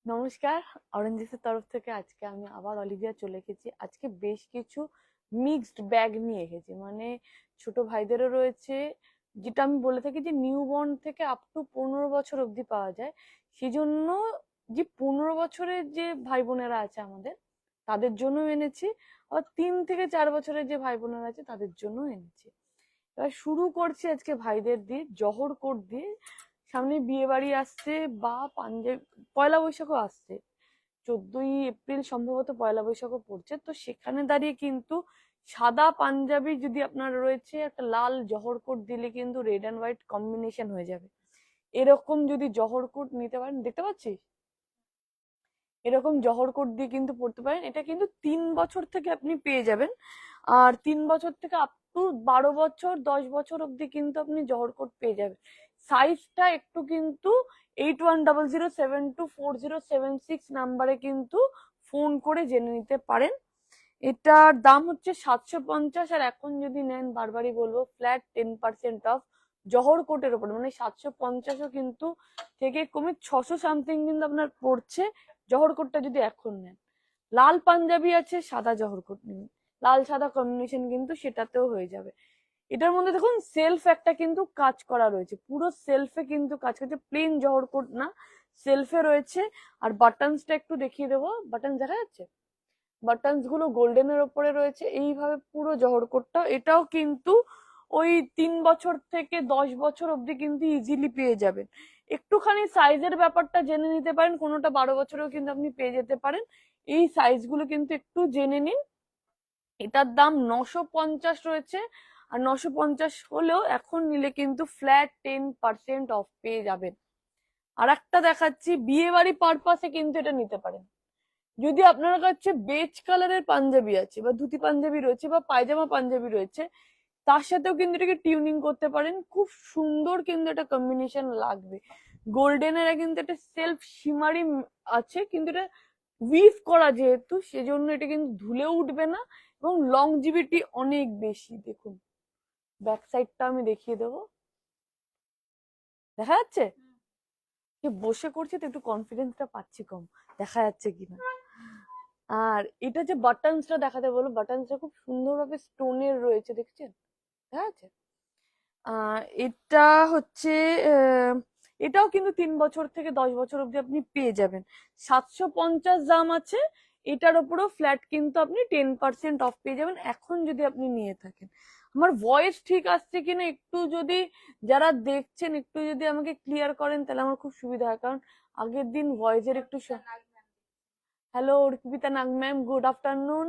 নমস্কার। অরেঞ্জেসের তরফ থেকে আজকে আমি আবার অলিভিয়া চলে এসেছি। আজকে বেশ কিছু মিক্সড ব্যাগ নিয়ে এসেছি, মানে ছোট ভাইদেরও রয়েছে, যেটা আমি বলে থাকি যে নিউ বর্ন থেকে আপ টু 15 বছর অবধি পাওয়া যায়। সেই জন্য যে 15 বছরের যে ভাই বোনেরা আছে আমাদের, তাদের জন্য এনেছি। আবার 3 থেকে 4 বছরের যে ভাই বোনেরা আছে তাদের জন্য এনেছি। এবার শুরু করছি আজকে ভাইদের দিয়ে, জহর কোট দিয়ে। সামনে বিয়ে বাড়ি আসছে, বা পাঞ্জাবি, পয়লা বৈশাখও আসছে। 14ই এপ্রিল সম্ভবত পয়লা বৈশাখও পড়ছে, তো সেখানে দাঁড়িয়ে কিন্তু সাদা পাঞ্জাবি যদি আপনার রয়েছে, একটা লাল জহর কোট দিলে কিন্তু রেড অ্যান্ড হোয়াইট কম্বিনেশন হয়ে যাবে। এরকম যদি জহর কোট নিতে পারেন, দেখতে পাচ্ছিস, এরকম জহর কোট দিয়ে কিন্তু পড়তে পারেন। এটা কিন্তু 3 বছর থেকে আপনি পেয়ে যাবেন। আর 3 বছর থেকে আপ টু 12 বছর, 10 বছর অব্দি কিন্তু আপনি জহর কোট পেয়ে যাবেন। সাইজটা একটু কিন্তু 8100724076 নাম্বারে কিন্তু ফোন করে জেনে নিতে পারেন। এটার দাম হচ্ছে 750, আর এখন যদি নেন, বারবারই বলবো, ফ্ল্যাট 10% অফ জহর কোটের উপর, মানে 750ও কিন্তু থেকে কমে 600 সামথিং কিন্তু আপনার পড়ছে জহর কোটটা যদি এখন নেন। লাল পাঞ্জাবি আছে, সাদা জহর কোট নিন, লাল সাদা কম্বিনেশন কিন্তু সেটাতেও হয়ে যাবে। এটার মধ্যে দেখুন সেলফ একটা কিন্তু কাজ করা রয়েছে, পুরো সেলফে কিন্তু কাজ করছে, প্লেন জহর কোট না, সেলফে রয়েছে। আর বাটনসটা একটু দেখিয়ে দেবো, বাটন দেখা যাচ্ছে, বাটনস গুলো গোল্ডেনের ওপরে রয়েছে এইভাবে পুরো জহর কোটটা। এটাও কিন্তু ওই 3 বছর থেকে 10 বছর অব্দি কিন্তু ইজিলি পেয়ে যাবেন। একটুখানি সাইজের ব্যাপারটা জেনে নিতে পারেন, কোনোটা 12 বছরেও কিন্তু আপনি পেয়ে যেতে পারেন। এই সাইজগুলো কিন্তু একটু জেনে নিন। এটার দাম 950 রয়েছে, আর 950 হলেও এখন নিলে কিন্তু ফ্ল্যাট 10% অফ পেয়ে যাবেন। আর একটা দেখাচ্ছি, বিয়ে বাড়ি পারপাসে কিন্তু এটা নিতে পারেন। যদি আপনার কাছে বেজ কালারের পাঞ্জাবি আছে, বা ধুতি পাঞ্জাবি রয়েছে, বা পায়জামা পাঞ্জাবি রয়েছে, তার সাথেও কিন্তু এটাকে টিউনিং করতে পারেন, খুব সুন্দর কিন্তু এটা কম্বিনেশন লাগবে। গোল্ডেনের কিন্তু একটা সেলফ শিমারি আছে, কিন্তু এটা উইভ করা যেহেতু, সেজন্য এটা কিন্তু ধুলে উঠবে না, এবং লংজিভিটি অনেক বেশি। দেখুন ব্যাক সাইডটা আমি দেখিয়ে দেবো, দেখা যাচ্ছে? যে বসে করছি তো একটু কনফিডেন্সটা পাচ্ছি কম, দেখা যাচ্ছে কিনা। আর এটা যে বাটনসটা দেখাতে বলো, বাটনসটা খুব সুন্দরভাবে স্টোনের রয়েছে, দেখছেন? ঠিক আছে। এটা হচ্ছে এটাও কিন্তু 3 বছর থেকে 10 বছর অব্দি আপনি পেয়ে যাবেন। 750 দাম আছে। এটার উপরেও ফ্ল্যাট কিন্তু আপনি 10% অফ পেয়ে যাবেন এখন যদি আপনি নিয়ে থাকেন। আমার ভয়েস ঠিক আসছে কিনা একটু যদি, যারা দেখছেন, একটু যদি আমাকে ক্লিয়ার করেন তাহলে আমার খুব সুবিধা হয়, কারণ আগের দিন ভয়েসের একটু। Hello Arpita Nag ma'am, good afternoon.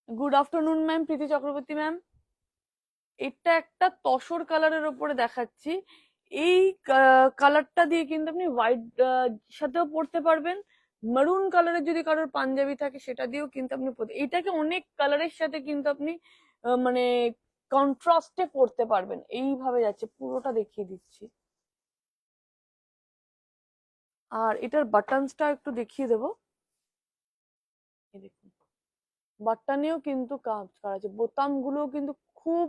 Good afternoon ma'am, Priti Chakraborty ma'am. এটা একটা তসর কালারের উপরে দেখাচ্ছি। এই কালারটা দিয়ে কিন্তু আপনি হোয়াইট সাথেও পরতে পারবেন। মারুন কালারের যদি কারোর পাঞ্জাবি থাকে সেটা দিয়েও কিন্তু আপনি পরতে, এটাকে অনেক কালারের সাথে কিন্তু আপনি মানে কন্ট্রাস্টে পরতে পারবেন। এইভাবে যাচ্ছে, পুরোটা দেখিয়ে দিচ্ছি। আর এটার বাটনসটা একটু দেখিয়ে দেবো, এই দেখুন, বাটনেও কিন্তু কাজ করা আছে, বোতাম গুলো কিন্তু খুব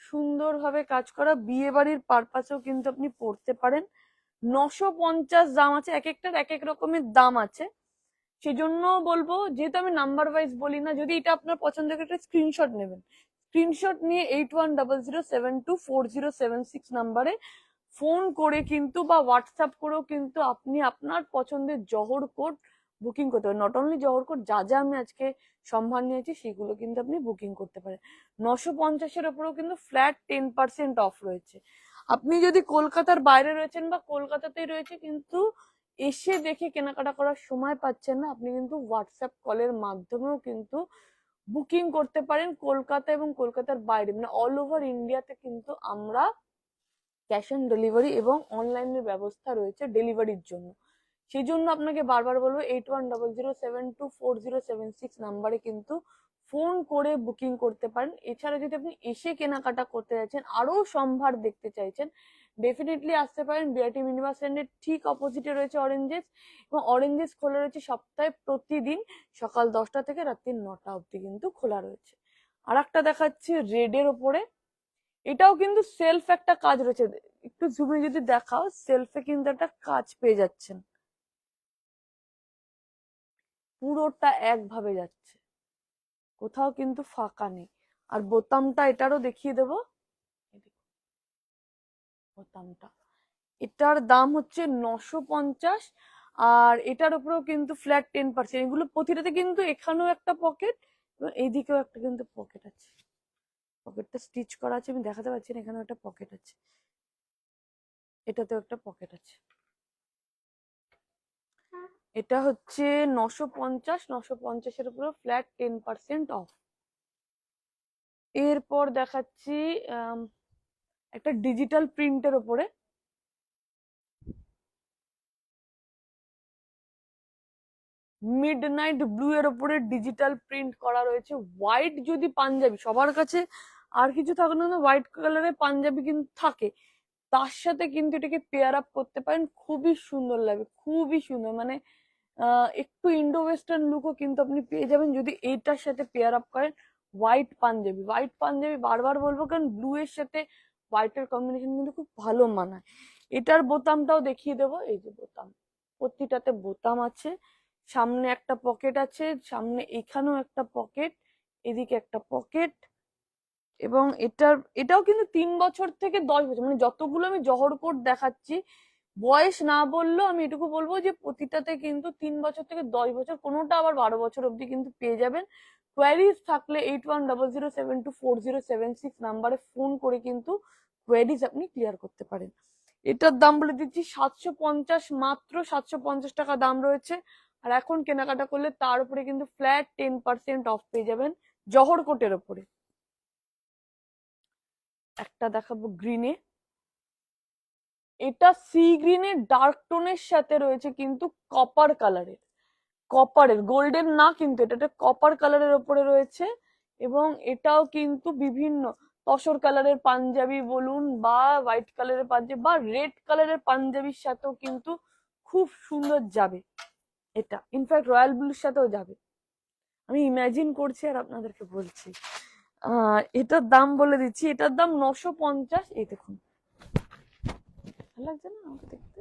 সুন্দরভাবে কাজ করা। বিয়ে বাড়ির পারপাসেও কিন্তু আপনি পড়তে পারেন। 950 দাম আছে, এক একটার এক এক রকমের দাম আছে। সেজন্য বলবো, যেহেতু আমি নাম্বার ওয়াইজ বলি না, যদি এটা আপনার পছন্দ করে একটা স্ক্রিনশট নেবেন, স্ক্রিনশট নিয়ে 8100724076 নাম্বারে ফোন করে কিন্তু, বা হোয়াটসঅ্যাপ করেও কিন্তু আপনি আপনার পছন্দের জহর কোট বুকিং করতে পারেন। নট অনলি জহর কোট, যা যা আমি আজকে সম্ভার নিয়েছি সেগুলো কিন্তু আপনি বুকিং করতে পারেন। 950-এর ওপরেও কিন্তু ফ্ল্যাট 10% অফ রয়েছে। আপনি যদি কলকাতার বাইরে রয়েছেন, বা কলকাতাতেই রয়েছে কিন্তু এসে দেখে কেনাকাটা করার সময় পাচ্ছেন না, আপনি কিন্তু হোয়াটসঅ্যাপ কলের মাধ্যমেও কিন্তু বুকিং করতে পারেন। কলকাতা এবং কলকাতার বাইরে, মানে অল ওভার ইন্ডিয়াতে কিন্তু আমরা ক্যাশ অন ডেলিভারি এবং অনলাইনের ব্যবস্থা রয়েছে ডেলিভারির জন্য। সেই জন্য আপনাকে বারবার বলবো, 8100724076 নাম্বারে কিন্তু ফোন করে বুকিং করতে পারেন। এছাড়া যদি আপনি এসে কেনাকাটা করতে চাইছেন, আরো সম্ভার দেখতে চাইছেন, ডেফিনেটলি আসতে পারেন। বিআরটি মিনিবাস স্ট্যান্ডের ঠিক অপোজিটে রয়েছে অরেঞ্জেস, এবং অরেঞ্জেস খোলা রয়েছে সপ্তাহে প্রতিদিন সকাল 10টা থেকে রাত্রি 9টা অব্দি কিন্তু খোলা রয়েছে। আর একটা দেখাচ্ছি রেডের ওপরে, এটাও কিন্তু সেলফ একটা কাজ রয়েছে, একটু জুমে যদি দেখাও, সেলফে কিন্তু একটা কাজ পেয়ে যাচ্ছেন, পুরোটা একভাবে যাচ্ছে, কোথাও কিন্তু ফাঁকা নেই। আর বোতামটা এটারও দেখিয়ে দেবো, বোতামটা এটার দাম হচ্ছে 950। আর এটার উপরেও কিন্তু ফ্ল্যাট 10%। এগুলো প্রতিটাতে কিন্তু এখানেও একটা পকেট এবং এইদিকেও একটা কিন্তু পকেট আছে, পকেটটা স্টিচ করা আছে, আমি দেখাতে পারছি না, এখানেও একটা পকেট আছে, এটাতেও একটা পকেট আছে। এটা হচ্ছে 950, 950-এর উপরে ফ্ল্যাট 10% অফ। এরপর দেখাচ্ছি একটা ডিজিটাল প্রিন্টের ওপরে, মিডনাইট ব্লু এর ওপরে ডিজিটাল প্রিন্ট করা রয়েছে। হোয়াইট যদি পাঞ্জাবি, সবার কাছে আর কিছু থাকে না, হোয়াইট কালারের পাঞ্জাবি কিন্তু থাকে, তার সাথে কিন্তু এটাকে পেয়ার আপ করতে পারেন, খুবই সুন্দর লাগবে, খুবই সুন্দর, মানে একটু ইন্ডো ওয়েস্টার্ন লুকও কিন্তু আপনি পেয়ে যাবেন যদি এইটার সাথে পেয়ার আপ করেন। হোয়াইট পাঞ্জাবি, হোয়াইট পাঞ্জাবি বারবার বলবো কারণ ব্লু এর সাথে হোয়াইটের কম্বিনেশন কিন্তু খুব ভালো মানায়। এটার বোতামটাও দেখিয়ে দেবো, এই যে বোতাম, প্রতিটাতে বোতাম আছে, সামনে একটা পকেট আছে, সামনে এখানেও একটা পকেট, এদিকে একটা পকেট। এবং এটাও কিন্তু 3 বছর থেকে 10 বছর, মানে যতগুলো আমি জহর কোট দেখাচ্ছি, বয়স না বললেও আমি এটুকু বলবো যে প্রতিটাতে কিন্তু 3 বছর থেকে 10 বছর, কোনোটা আবার 12 বছর অব্দি কিন্তু পেয়ে যাবেন। কোয়ারিজ থাকলে 8100072407 নাম্বারে ফোন করে কিন্তু কোয়ারিজ আপনি ক্লিয়ার করতে পারেন। এটার দাম বলে দিচ্ছি 750, মাত্র 750 টাকা দাম রয়েছে। আর এখন কেনাকাটা করলে তার উপরে কিন্তু ফ্ল্যাট 10% অফ পেয়ে যাবেন জহর কোটের ওপরে। একটা দেখাবো গ্রিনে, এটা সি গ্রিনের ডার্ক টোনের সাথে রয়েছে কিন্তু কপার কালারের, কপারের, গোল্ডেন না কিন্তু, এটা কপার কালারের ওপরে রয়েছে। এবং এটাও কিন্তু বিভিন্ন তসর কালারের পাঞ্জাবি বলুন বা হোয়াইট কালারের পাঞ্জাবি বা রেড কালারের পাঞ্জাবির সাথেও কিন্তু খুব সুন্দর যাবে। এটা ইনফ্যাক্ট রয়্যাল ব্লুর সাথেও যাবে, আমি ইমাজিন করছি আর আপনাদেরকে বলছি। এটার দাম বলে দিচ্ছি, এটার দাম 950। এই দেখুন, ভালো লাগছে না আমাকে দেখতে?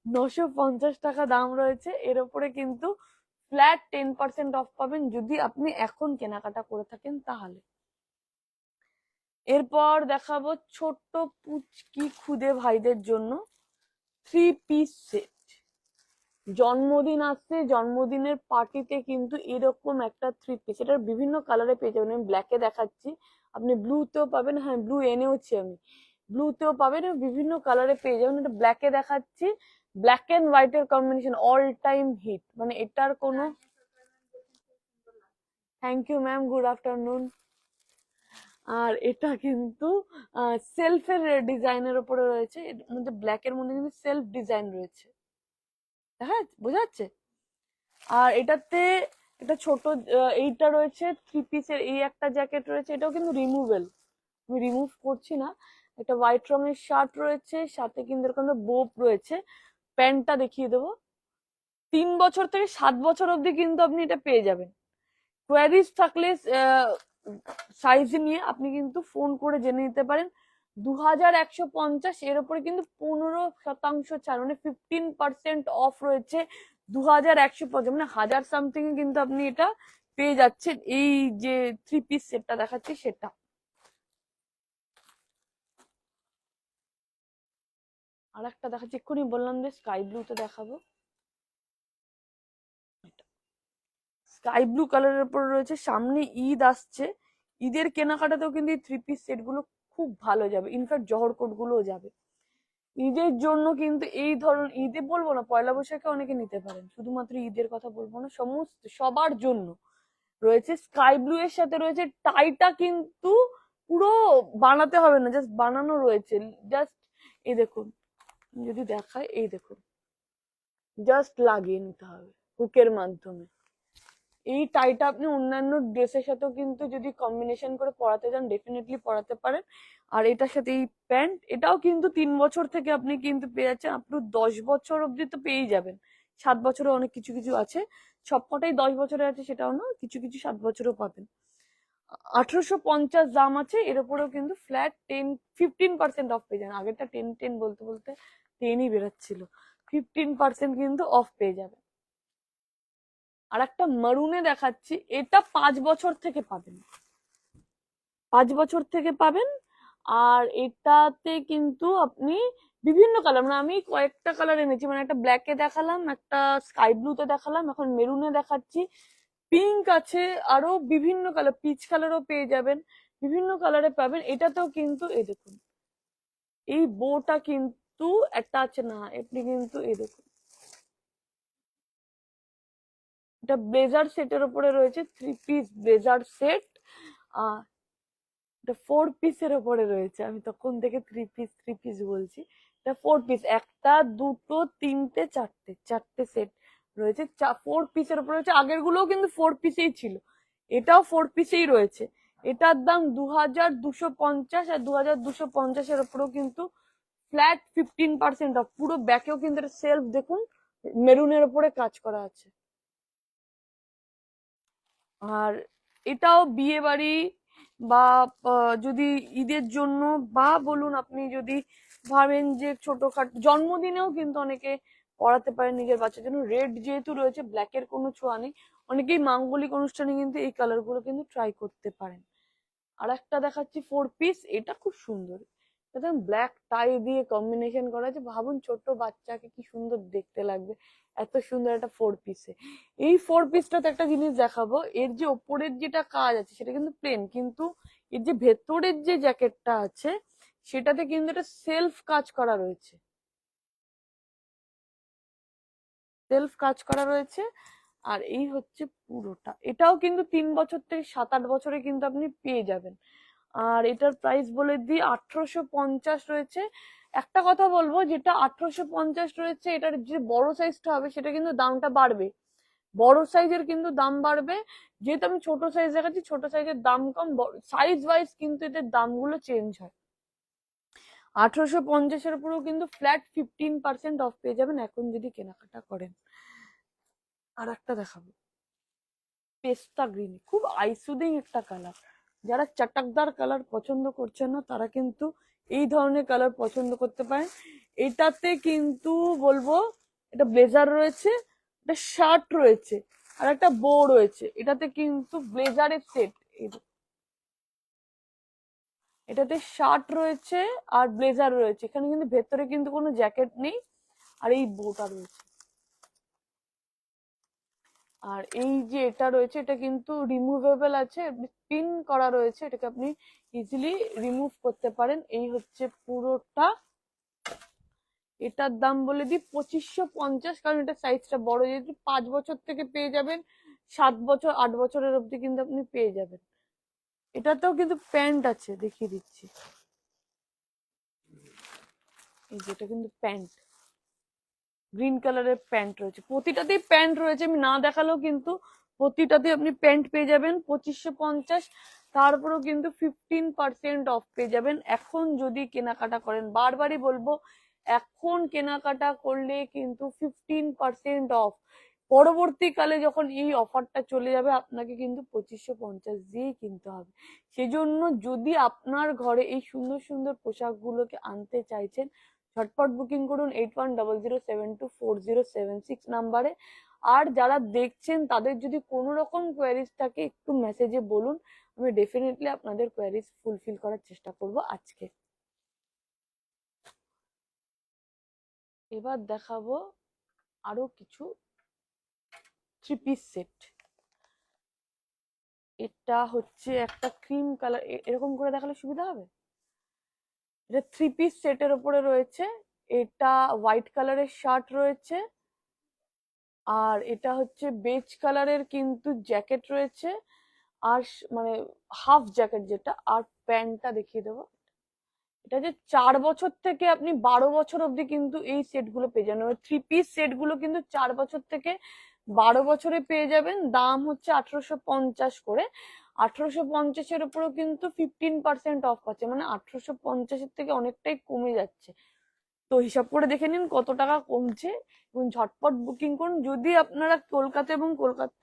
950 টাকা দাম রয়েছে, এর উপরে কিন্তু ফ্ল্যাট 10% অফ পাবেন যদি আপনি এখন কেনাকাটা করে থাকেন তাহলে। এরপর দেখাবো ছোট্ট পুচকি খুদে ভাইদের জন্য 3 পিস সেট। জন্মদিন আসছে, জন্মদিনের পার্টিতে কিন্তু এরকম একটা 3 পিস, এটার বিভিন্ন কালারে পেয়ে যাবেন, আমি ব্ল্যাকে দেখাচ্ছি, আপনি ব্লুতেও পাবেন, হ্যাঁ ব্লু এনেওছি আমি, ব্লুতেও পাবেন, বিভিন্ন কালারে পেয়ে যাবেন। এটা ব্ল্যাকে দেখাচ্ছি, ব্ল্যাক এন্ড হোয়াইট এর কম্বিনেশন অল টাইম হিট, মানে এটার কোনো, thank you ma'am, good afternoon. আর এটা কিন্তু সেলফের ডিজাইনের উপরে রয়েছে, এর মধ্যে ব্ল্যাক এর মধ্যে কিন্তু সেলফ ডিজাইন রয়েছে, হ্যাঁ বোঝা যাচ্ছে। আর এটাতে এটা ছোট, এইটা রয়েছে 3 পিসের, এই একটা জ্যাকেট রয়েছে, এটাও কিন্তু রিমুভেল, আমি রিমুভ করছি না। একটা হোয়াইট রঙের শার্ট রয়েছে, সাথে কিন্তু এরকম বোপ রয়েছে। প্যান্টটা দেখিয়ে দেবো, 3 বছর থেকে 7 বছর অব্দি কিন্তু আপনি এটা পেয়ে যাবেন। কোয়ারিজ থাকলে সাইজ নিয়ে আপনি কিন্তু ফোন করে জেনে নিতে পারেন। 2150, এর উপরে কিন্তু 15% ছাড়, মানে 15% অফ রয়েছে। 2150, মানে 1000 সামথিং এ কিন্তু আপনি এটা পেয়ে যাচ্ছেন, এই যে 3 পিস সেটটা দেখাচ্ছি সেটা। আর একটা দেখাচ্ছি, এক্ষুনি বললাম যে স্কাই ব্লুতে দেখাবো, স্কাই ব্লু কালারের উপর রয়েছে। সামনে ঈদ আসছে, ঈদের কেনাকাটাতেও কিন্তু এই 3 পিস সেট গুলো খুব ভালো যাবে, ইনফ্যাক্ট জহর কোট গুলোও যাবে ঈদের জন্য কিন্তু। এই ধরুন ঈদে বলবো না, পয়লা বৈশাখে অনেকে নিতে পারেন, শুধুমাত্র ঈদের কথা বলবো না, সমস্ত সবার জন্য রয়েছে। স্কাই ব্লু এর সাথে রয়েছে টাইটা, কিন্তু পুরো বানাতে হবে না, জাস্ট বানানো রয়েছে, জাস্ট এই দেখুন, যদি দেখায় এই দেখুন, জাস্ট লাগিয়ে নিতে হবে হুকের মাধ্যমে। এই টাইটা আপনি অন্যান্য ড্রেসের সাথেও কিন্তু যদি কম্বিনেশন করে পরাতে চান ডেফিনেটলি পরাতে পারেন। আর এটার সাথে এই প্যান্ট, এটাও কিন্তু 3 বছর থেকে আপনি কিন্তু পেয়ে যাচ্ছেন, আপনি 10 বছর অব্দি তো পেয়েই যাবেন, 7 বছরে অনেক কিছু কিছু আছে, সবকটাই 10 বছরে আছে সেটাও না, কিছু কিছু 7 বছরও পাবেন। 1850 দাম আছে, এর উপরেও কিন্তু ফ্ল্যাট 15% অফ পেয়ে যাবেন। আগেরটা 10 বলতে বলতে 10ই বেরোচ্ছিল, 15% কিন্তু অফ পেয়ে যাবে। আর একটা মারুনে দেখাচ্ছি, এটা 5 বছর থেকে পাবেন, 5 বছর থেকে পাবেন। আর এটাতে কিন্তু আপনি বিভিন্ন কালার, মানে আমি কয়েকটা কালার এনেছি, মানে একটা ব্ল্যাকে দেখালাম, একটা স্কাই ব্লুতে দেখালাম, এখন মেরুনে দেখাচ্ছি, পিঙ্ক আছে, আরো বিভিন্ন কালার, পিচ কালারও পেয়ে যাবেন, বিভিন্ন কালারে পাবেন। এটাতেও কিন্তু এই দেখুন, এই বোটা কিন্তু একটা আছে না, আপনি কিন্তু এই দেখুন, এটা ব্লেজার সেটের উপরে রয়েছে, 3 পিস ব্লেজার সেট। আহ এটা 4 পিসের উপরে রয়েছে, আমি তখন থেকে 3 পিস বলছি। এটা 4 পিস, একটা দুটো তিনটে চারটে, চারটে সেট রয়েছে, 4 পিসের উপরে রয়েছে। আগের গুলোও কিন্তু 4 পিসেই ছিল, এটাও 4 পিসেই রয়েছে। এটার দাম 2250, আর 2250-এর উপরেও কিন্তু ফ্ল্যাট 15% অফ। পুরো ব্যাকেও কিন্তু এটা সেলফ দেখুন, মেরুনের উপরে কাজ করা আছে। আর এটাও বিয়ে বাড়ি বা যদি ঈদের জন্য, বা বলুন আপনি যদি ভাবেন যে ছোটখাটো জন্মদিনেও কিন্তু অনেকে পড়াতে পারেন নিজের বাচ্চার জন্য। রেড যেহেতু রয়েছে, ব্ল্যাকের কোনো ছোঁয়া নেই, অনেকেই মাঙ্গলিক অনুষ্ঠানে কিন্তু এই কালার গুলো কিন্তু ট্রাই করতে পারেন। আর একটা দেখাচ্ছি 4 পিস, এটা খুব সুন্দর, একদম ব্ল্যাক টাই দিয়ে কম্বিনেশন করা আছে, ভাবুন ছোট বাচ্চাকে কি সুন্দর দেখতে লাগবে, এত সুন্দর একটা 4 পিসে। এই 4 পিসটাতে একটা জিনিস দেখাবো, এর যে ওপরের যেটা কাজ আছে সেটা কিন্তু প্লেন, কিন্তু এর যে ভেতরের যে জ্যাকেটটা আছে সেটাতে কিন্তু একটা সেলফ কাজ করা রয়েছে, সেলফ কাজ করা রয়েছে। আর এই হচ্ছে পুরোটা, এটাও কিন্তু 3 বছর থেকে 7-8 বছরে কিন্তু আপনি পেয়ে যাবেন। আর এটার প্রাইস বলে দিই, 1850 রয়েছে। একটা কথা বলবো, যেটা 1850 রয়েছে, এটার যে বড় সাইজটা হবে সেটা কিন্তু দামটা বাড়বে, বড় সাইজের কিন্তু দাম বাড়বে। যেহেতু আমি ছোট সাইজ দেখাচ্ছি, ছোট সাইজের দাম কম, সাইজ ওয়াইজ কিন্তু এদের দামগুলো চেঞ্জ হয়। 1850-এর উপরেও কিন্তু ফ্ল্যাট 15% অফ পেয়ে যাবেন এখন যদি কেনাকাটা করেন। আর একটা দেখাবো, পেস্তা গ্রিন, খুব আইসুদিং একটা কালার। যারা চটকদার কালার পছন্দ করছেন না, তারা কিন্তু এই ধরনের কালার পছন্দ করতে পারেন। এটাতে কিন্তু বলবো, এটা ব্লেজার রয়েছে, এটা শার্ট রয়েছে, আর একটা বো রয়েছে। এটাতে কিন্তু ব্লেজারের সেট, এটাতে শার্ট রয়েছে আর ব্লেজার রয়েছে, এখানে কিন্তু ভেতরে কিন্তু কোনো জ্যাকেট নেই, আর এই বোটা রয়েছে। আর এই যে এটা রয়েছে, এটা কিন্তু রিমুভেবল আছে, পিন করা রয়েছে, এটাকে আপনি ইজিলি রিমুভ করতে পারেন। এই হচ্ছে পুরোটা। এটার দাম বলে দিই 2550, কারণ এটা সাইজটা বড়, যেহেতু 5 বছর থেকে পেয়ে যাবেন, 7 বছর 8 বছরের অব্দি কিন্তু আপনি পেয়ে যাবেন। এটাতেও কিন্তু প্যান্ট আছে, দেখিয়ে দিচ্ছি, এই যেটা কিন্তু প্যান্ট, গ্রিন কালারের প্যান্ট রয়েছে, প্রতিটাতেই প্যান্ট রয়েছে, আমি না দেখালেও কিন্তু প্রতিটাতে আপনি প্যান্ট পেয়ে যাবেন 2550। তারপরেও কিন্তু 15% অফ পেয়ে যাবেন এখন যদি কেনাকাটা করেন। বারবারই বলবো, এখন কেনাকাটা করলে কিন্তু 15% অফ, পরবর্তীকালে যখন এই অফারটা চলে যাবে আপনাকে কিন্তু 2550 দিয়েই কিনতে হবে। সেজন্য যদি আপনার ঘরে এই সুন্দর সুন্দর পোশাকগুলোকে আনতে চাইছেন, ঝটপট বুকিং করুন 8100724076 নাম্বারে। আর যারা দেখছেন তাদের যদি কোনো রকম কোয়ারিজ থাকে একটু মেসেজে বলুন, আমি ডেফিনেটলি আপনাদের কোয়ারিজ ফুলফিল করার চেষ্টা করব আজকে। এবার দেখাবো আরো কিছু 3 পিস সেট। এটা হচ্ছে একটা ক্রিম কালার, এরকম করে দেখালে সুবিধা হবে। এটা 3 পিস সেটের উপরে রয়েছে, এটা হোয়াইট কালারের শার্ট রয়েছে, আর এটা হচ্ছে বেজ কালারের কিন্তু জ্যাকেট রয়েছে, আর মানে হাফ জ্যাকেট যেটা, আর প্যান্টটা দেখিয়ে দেবো। এটা যে 4 বছর থেকে আপনি 12 বছর অব্দি কিন্তু এই সেট গুলো পেয়ে যাবেন, 3 পিস সেট গুলো কিন্তু 4 বছর থেকে 12 বছরে পেয়ে যাবেন। দাম হচ্ছে 1850 করে। 1850-এর উপরেও কিন্তু 15% অফ আছে, মানে 1850-এর থেকে অনেকটাই কমে যাচ্ছে। তো হিসাব করে দেখে নিন কত টাকা কমছে, এবং ঝটপট বুকিং করুন। যদি আপনারা কলকাতা এবং কলকাতা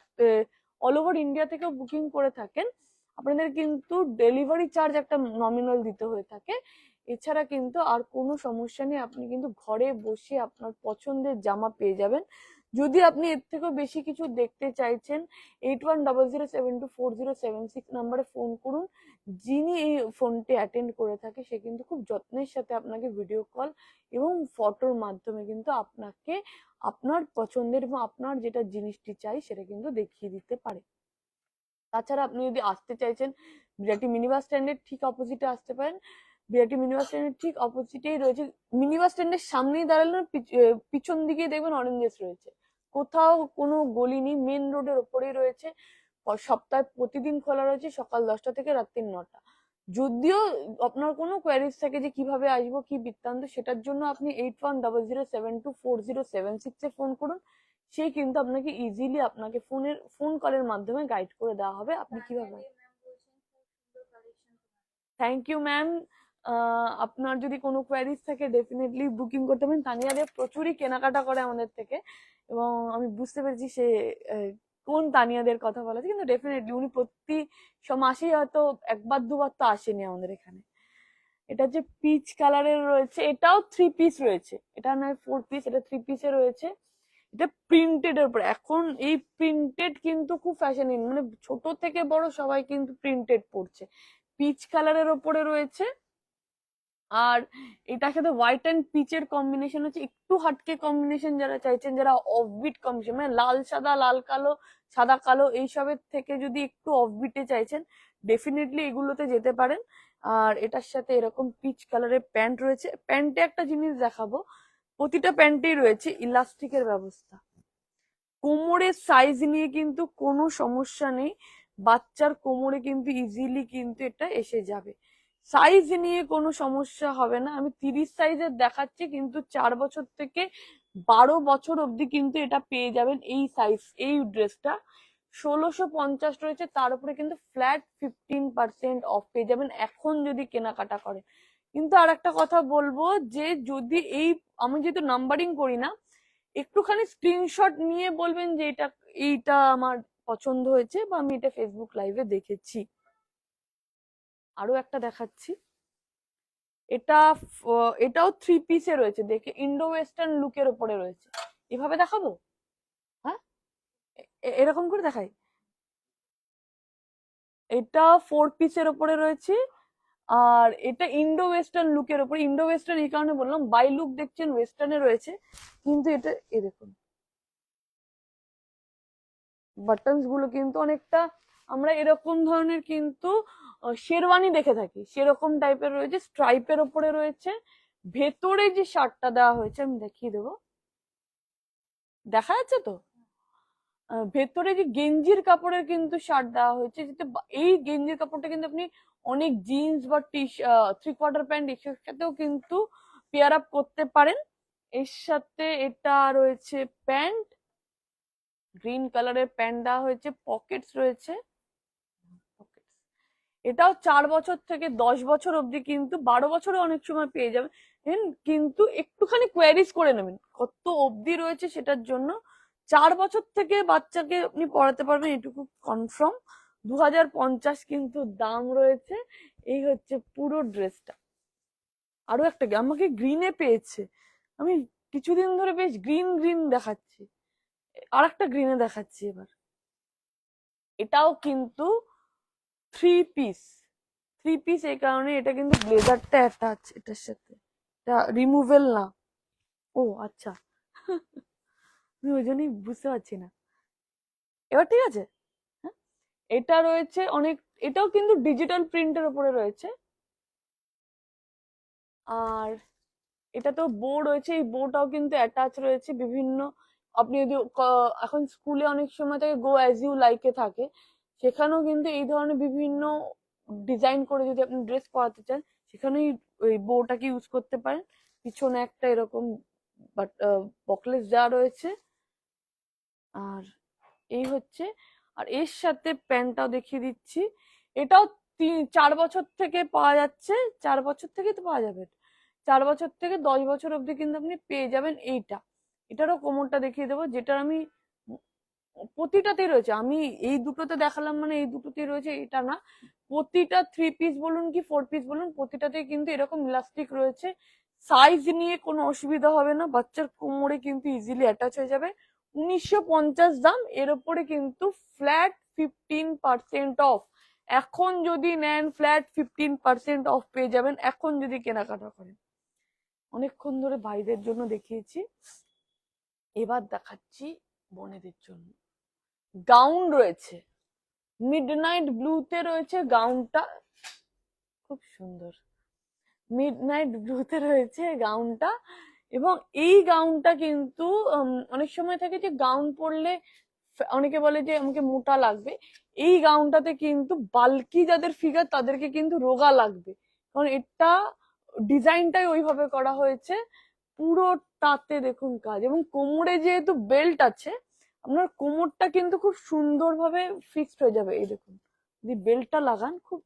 অল ওভার ইন্ডিয়া থেকেও বুকিং করে থাকেন, আপনাদের কিন্তু ডেলিভারি চার্জ একটা নমিনাল দিতে হয়ে থাকে। এছাড়া কিন্তু আর কোনো সমস্যা নেই, আপনি কিন্তু ঘরে বসে আপনার পছন্দের জামা পেয়ে যাবেন। যদি আপনি এর থেকেও বেশি কিছু দেখতে চাইছেন, 8100724076 নাম্বারে ফোন করুন। যিনি এই ফোনটি অ্যাটেন্ড করে থাকে সে কিন্তু খুব যত্নের সাথে আপনাকে ভিডিও কল এবং ফটোর মাধ্যমে কিন্তু আপনাকে আপনার পছন্দের এবং আপনার যেটা জিনিসটি চাই সেটা কিন্তু দেখিয়ে দিতে পারে। তাছাড়া আপনি যদি আসতে চাইছেন, বিরাটি মিনি বাস স্ট্যান্ডের ঠিক অপোজিটে আসতে পারেন। বিরাটি মিনি বাস স্ট্যান্ডের ঠিক অপোজিটেই রয়েছে, মিনি বাস স্ট্যান্ডের সামনেই দাঁড়ালে পিছন দিকে দেখবেন অরেঞ্জেস রয়েছে, কোথাও কোনো গলি নেই, মেন রোডের ওপরেই রয়েছে। সপ্তাহে প্রতিদিন খোলা রয়েছে সকাল 10টা থেকে রাত্রি 9টা। যদিও আপনার কোনো কোয়ারিজ থাকে যে কিভাবে আসবো কি বৃত্তান্ত, সেটার জন্য আপনি 8100724076 ফোন করুন। সে কিন্তু আপনাকে ইজিলি আপনাকে ফোন কলের মাধ্যমে গাইড করে দেওয়া হবে আপনি কিভাবে। Thank you ma'am. আপনার যদি কোনো কোয়ারিজ থাকে ডেফিনেটলি বুকিং করতে পারেন। তানিয়া দেব প্রচুরই কেনাকাটা করে আমাদের থেকে, এবং আমি বুঝতে পেরেছি সে কোন তানিয়াদের কথা বলা আছে, কিন্তু ডেফিনেটলি উনি প্রতি মাসেই হয়তো একবার দুবার তো আসেনি আমাদের এখানে। এটা যে পিচ কালারের রয়েছে, এটাও 3 পিস রয়েছে, এটা নয় 4 পিস, এটা 3 পিসে রয়েছে। এটা প্রিন্টেড এর উপর, এখন এই প্রিন্টেড কিন্তু খুব ফ্যাশন, মানে ছোট থেকে বড় সবাই কিন্তু প্রিন্টেড পড়ছে। পিচ কালারের ওপরে রয়েছে, আর এটার সাথে হোয়াইট অ্যান্ড পিচের কম্বিনেশন হচ্ছে একটু হাটকে কম্বিনেশন যারা চাইছেন, যারা অফবিট কম্বিনেশন মানে লাল সাদা লাল কালো সাদা কালো এইসবের থেকে যদি একটু অফবিটে চাইছেন ডেফিনেটলি এগুলোতে যেতে পারেন। আর এটার সাথে এরকম পিচ কালারের প্যান্ট রয়েছে। প্যান্টে একটা জিনিস দেখাবো, প্রতিটা প্যান্টেই রয়েছে ইলাস্টিকের ব্যবস্থা। কোমরের সাইজ নিয়ে কিন্তু কোনো সমস্যা নেই, বাচ্চার কোমরে কিন্তু ইজিলি কিন্তু এটা এসে যাবে, সাইজ নিয়ে কোনো সমস্যা হবে না। আমি 30 সাইজের দেখাচ্ছি, কিন্তু 4 বছর থেকে 12 বছর অবধি কিন্তু এটা পেয়ে যাবেন। এই সাইজ এই ড্রেসটা 1650 রয়েছে, তার উপরে কিন্তু ফ্ল্যাট 15% অফ পেয়ে যাবেন এখন যদি কেনাকাটা করেন। কিন্তু আর একটা কথা বলবো, যে যদি আমি যেহেতু নাম্বারিং করি না, একটুখানি স্ক্রিনশট নিয়ে বলবেন যে এইটা আমার পছন্দ হয়েছে বা আমি এটা ফেসবুক লাইভে দেখেছি। আরো একটা দেখাচ্ছি, এটাও 3 পিসে রয়েছে, দেখে ইন্ডো ওয়েস্টার্ন লুকের উপরে রয়েছে। এভাবে দেখাবো, হ্যাঁ এরকম করে দেখাই। এটা 4 পিসের উপরে রয়েছে, আর এটা ইন্ডো ওয়েস্টার্ন লুকের উপরে। ইন্ডো ওয়েস্টার্ন এই কারণে বললাম, বাই লুক দেখছেন ওয়েস্টার্নে রয়েছে, কিন্তু এটা দেখুন বাটনস গুলো কিন্তু অনেকটা আমরা এরকম ধরনের কিন্তু শেরওয়ানি দেখে থাকি, সেরকম টাইপের রয়েছে, স্ট্রাইপের ওপরে রয়েছে। ভেতরে যে শার্টটা দেওয়া হয়েছে আমি দেখিয়ে দেবো, দেখা যাচ্ছে তো? ভেতরে যে গেঞ্জির কাপড়ের কিন্তু শার্ট দেওয়া হয়েছে, যেটা এই গেঞ্জির কাপড়টা কিন্তু আপনি অনেক জিন্স বা 3/4 প্যান্ট এর সাথেও কিন্তু পেয়ার আপ করতে পারেন। এর সাথে এটা রয়েছে প্যান্ট, গ্রিন কালারের প্যান্ট দেওয়া হয়েছে, পকেটস রয়েছে। এটাও 4 বছর থেকে 10 বছর অবধি, কিন্তু 12 বছরে অনেক সময় পেয়ে যাবেন, কিন্তু একটুখানি কোয়ারিজ করে নেবেন কত অবধি রয়েছে সেটার জন্য। 4 বছর থেকে বাচ্চাকে আপনি পড়াতে পারবেন এটুকু কনফার্ম। 2050 কিন্তু দাম রয়েছে। এই হচ্ছে পুরো ড্রেসটা। আরো একটা আমাকে গ্রিনে পেয়েছে, আমি কিছুদিন ধরে বেশ গ্রিন গ্রিন দেখাচ্ছি, আর একটা গ্রিনে দেখাচ্ছি এবার। এটাও কিন্তু 3 পিস। 3 পিস এই কারণে, এটা কিন্তু ব্লেজারটা অ্যাটাচ এটার সাথে, এটা রিমুভেল না। ও আচ্ছা, আমি ওই জন্যই বুঝতে পারছি না। এবার ঠিক আছে, হ্যাঁ এটা রয়েছে অনেক, এটাও কিন্তু ডিজিটাল প্রিন্টের উপরে রয়েছে। আর এটা তো বো রয়েছে, এই বোটাও কিন্তু অ্যাটাচ রয়েছে বিভিন্ন। আপনি যদি এখন স্কুলে অনেক সময় থেকে গো অ্যাজ ইউ লাইকে থাকে, সেখানেও কিন্তু এই ধরনের বিভিন্ন ডিজাইন করে যদি আপনি ড্রেস পরাতে চান সেখানেই ওই বোটাকে ইউজ করতে পারেন। পিছনে একটা এরকম বাট বকলেস যা রয়েছে, আর এই হচ্ছে, আর এর সাথে প্যান্টটাও দেখিয়ে দিচ্ছি। এটাও 4 বছর থেকে পাওয়া যাচ্ছে, 4 বছর থেকে তো পাওয়া যাবে, 4 বছর থেকে 10 বছর অবধি কিন্তু আপনি পেয়ে যাবেন এইটা। এটারও কোমরটা দেখিয়ে দেবো, যেটার আমি প্রতিটাতেই রয়েছে। আমি এই দুটোতে দেখালাম মানে এই দুটোতেই রয়েছে এটা না, প্রতিটা 3 পিস বলুন কি 4 পিস বলুন, প্রতিটাতেই কিন্তু এরকম ইলাস্টিক রয়েছে। সাইজ নিয়ে কোনো অসুবিধা হবে না, বাচ্চার কোমরে কিন্তু ইজিলি অ্যাটাচ হয়ে যাবে। 1950 দাম, এর উপরে কিন্তু ফ্ল্যাট 15% অফ। এখন যদি নেন ফ্ল্যাট 15% অফ পেয়ে যাবেন, এখন যদি কেনাকাটা করেন। অনেকক্ষণ ধরে ভাইদের জন্য দেখিয়েছি, এবার দেখাচ্ছি বোনেদের জন্য। গাউন রয়েছে, মিডনাইট ব্লুতে রয়েছে গাউনটা, খুব সুন্দর। মিডনাইট ব্লুতে রয়েছে গাউনটা, এবং এই গাউনটা কিন্তু অনেক সময় থাকে যে গাউন পরলে অনেকে বলে যে আমাকে মোটা লাগবে, এই গাউনটাতে কিন্তু বাল্কি যাদের ফিগার তাদেরকে কিন্তু রোগা লাগবে, কারণ এটা ডিজাইনটাই ওইভাবে করা হয়েছে। পুরোটাতে দেখুন কাজ, এবং কোমরে যেহেতু বেল্ট আছে আপনার কোমরটা কিন্তু খুব সুন্দরভাবে ফিক্সড হয়ে যাবে। এই দেখুন, যদি বেল্টটা লাগান খুব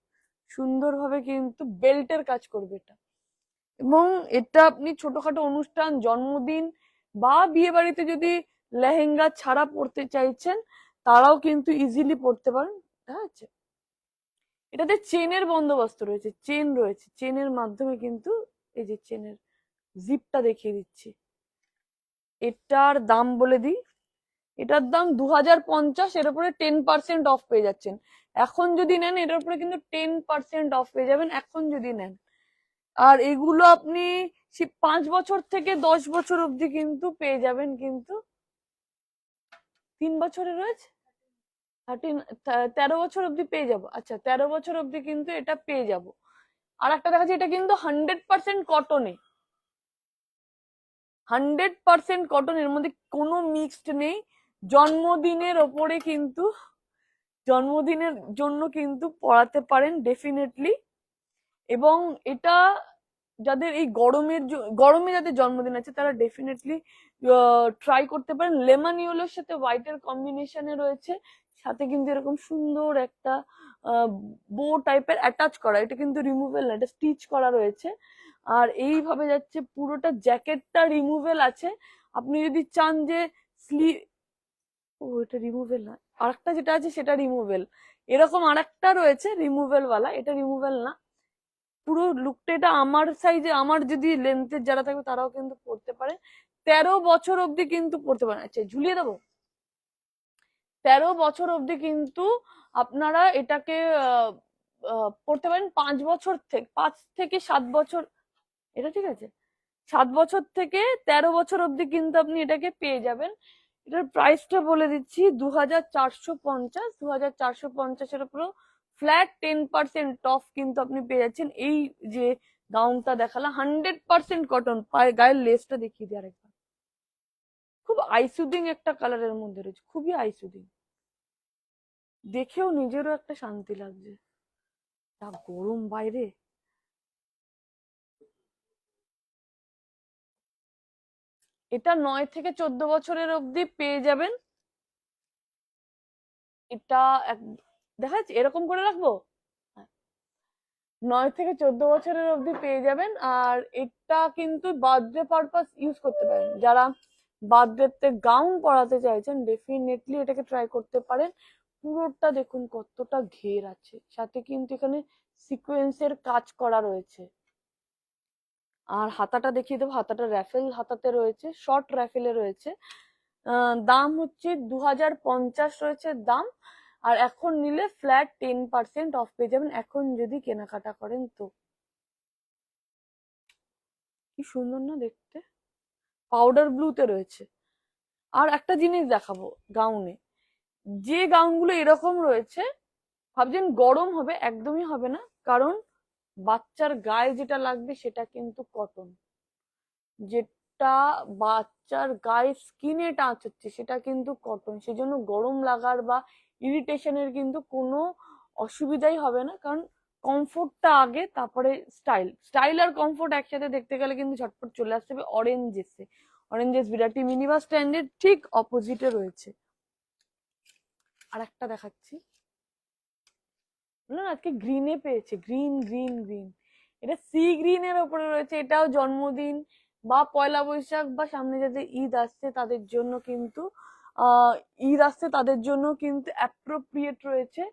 সুন্দরভাবে কিন্তু বেল্টের কাজ করবে এটা। এবং এটা আপনি ছোটখাটো অনুষ্ঠান, জন্মদিন বা বিয়ে বাড়িতে যদি লেহেঙ্গা ছাড়া পরতে চাইছেন তারাও কিন্তু ইজিলি পরতে পারেন। ঠিক আছে, এটাতে চেনের বন্দোবস্ত রয়েছে, চেন রয়েছে, চেনের মাধ্যমে কিন্তু এই যে চেনের জিপটা দেখিয়ে দিচ্ছি। এটার দাম বলে দিই, এটার দাম 2050, এর উপরে 10% অফ পেয়ে যাচ্ছেন। এখন যদি নেন এটার উপরে কিন্তু 10% অফ পেয়ে যাবেন এখন যদি নেন। আর এগুলো আপনি 5 বছর থেকে 10 বছর অব্দি কিন্তু পেয়ে যাবেন, কিন্তু 3 বছরের রয়েছে 13 বছর অব্দি পেয়ে যাবো। আচ্ছা, 13 বছর অব্দি কিন্তু এটা পেয়ে যাব। আর একটা দেখাচ্ছি, এটা কিন্তু 100% কটনে, 100% কটন, এর মধ্যে কোনো মিক্সড নেই। জন্মদিনের ওপরে কিন্তু, জন্মদিনের জন্য কিন্তু পড়াতে পারেন ডেফিনেটলি। এবং এটা যাদের এই গরমে যাদের জন্মদিন আছে তারা ডেফিনেটলি ট্রাই করতে পারেন। লেমন ইয়েলোর সাথে হোয়াইটের কম্বিনেশনে রয়েছে, সাথে কিন্তু এরকম সুন্দর একটা বো টাইপের অ্যাটাচ করা, এটা কিন্তু রিমুভেল না, এটা স্টিচ করা রয়েছে। আর এইভাবে যাচ্ছে, পুরোটা জ্যাকেটটা রিমুভেল আছে। আপনি যদি চান যে স্লিভ, ও এটা রিমুভেল না, আরেকটা যেটা আছে সেটা রিমুভেল, এরকম আরেকটা রয়েছে রিমুভেল ওয়ালা, এটা রিমুভেল না। পুরো লুকটা এটা আমার সাইজে, আমার যদি লেন্থের যারা থাকবে তারাও কিন্তু পড়তে পারে। 13 বছর অব্দি কিন্তু পড়তে পারেন। আচ্ছা, ঝুলিয়ে দেবো। 13 বছর অব্দি কিন্তু আপনারা এটাকে পড়তে পারেন। 5 বছর থেকে 5 থেকে 7 বছর, এটা ঠিক আছে, 7 বছর থেকে 13 বছর অব্দি কিন্তু আপনি এটাকে পেয়ে যাবেন। এটার প্রাইসটা বলে দিচ্ছি, 2450। 2450-এর উপর ফ্ল্যাট 10% অফ কিন্তু আপনি পেয়ে যাচ্ছেন। এই যে গাউনটা দেখালাম 100% কটন, পায়ে গায়ের লেসটা দেখিয়ে দিই আরেকবার, খুব আইসুদিং একটা কালারের মধ্যে রয়েছে, খুবই আইসুদিং, দেখেও নিজেরও একটা শান্তি লাগছে, যা গরম বাইরে। এটা 9 থেকে 14 বছরের অব্দি পেয়ে যাবেন। এটা দেখা যাচ্ছে, এরকম করে রাখবো, 9 থেকে 14 বছরের অব্দি পেয়ে যাবেন। আর এটা কিন্তু বার্থডে পারপাস ইউজ করতে পারেন, যারা বার্থডেতে গাউন পরাতে চাইছেন ডেফিনেটলি এটাকে ট্রাই করতে পারেন। পুরোটা দেখুন কতটা ঘের আছে, সাথে কিন্তু এখানে সিকোয়েন্সের কাজ করা রয়েছে। আর হাতাটা দেখিয়ে দেবো, হাতাটা র্যাফেল হাতাতে রয়েছে, শর্ট র্যাফেলে রয়েছে। দাম হচ্ছে 2050 রয়েছে দাম। আর এখন নিলে ফ্ল্যাট 10% অফ পেয়ে যাবেন এখন যদি কেনাকাটা করেন তো। কি সুন্দর না দেখতে, পাউডার ব্লুতে রয়েছে। আর একটা জিনিস দেখাবো গাউনে, যে গাউনগুলো এরকম রয়েছে ভাবছেন গরম হবে, একদমই হবে না, কারণ বাচ্চার গায়ে যেটা লাগবে সেটা কিন্তু কটন, যেটা বাচ্চার গায়ে স্কিনে টাচ হচ্ছে সেটা কিন্তু কটন, সেজন্য গরম লাগার বা ইরিটেশনের কিন্তু কোনো অসুবিধাই হবে না, কারণ কমফোর্টটা আগে, তারপরে স্টাইল। স্টাইল আর কমফোর্ট একসাথে দেখতে গেলে কিন্তু ঝটপট চলে আসতে হবে অরেঞ্জেসে। অরেঞ্জেস বিরাটি মিনিবাস স্ট্যান্ডের ঠিক অপোজিটে রয়েছে। আর একটা দেখাচ্ছি, না আজকে গ্রিনে পেয়েছে, গ্রিন গ্রিন গ্রিন, এটা সি গ্রিনের ওপরে রয়েছে। এটাও জন্মদিন বা পয়লা বৈশাখ বা সামনে যাদের ঈদ আসছে তাদের জন্য কিন্তু ঈদ আসছে তাদের জন্য কিন্তু অ্যাপ্রোপ্রিয়েট রয়েছে।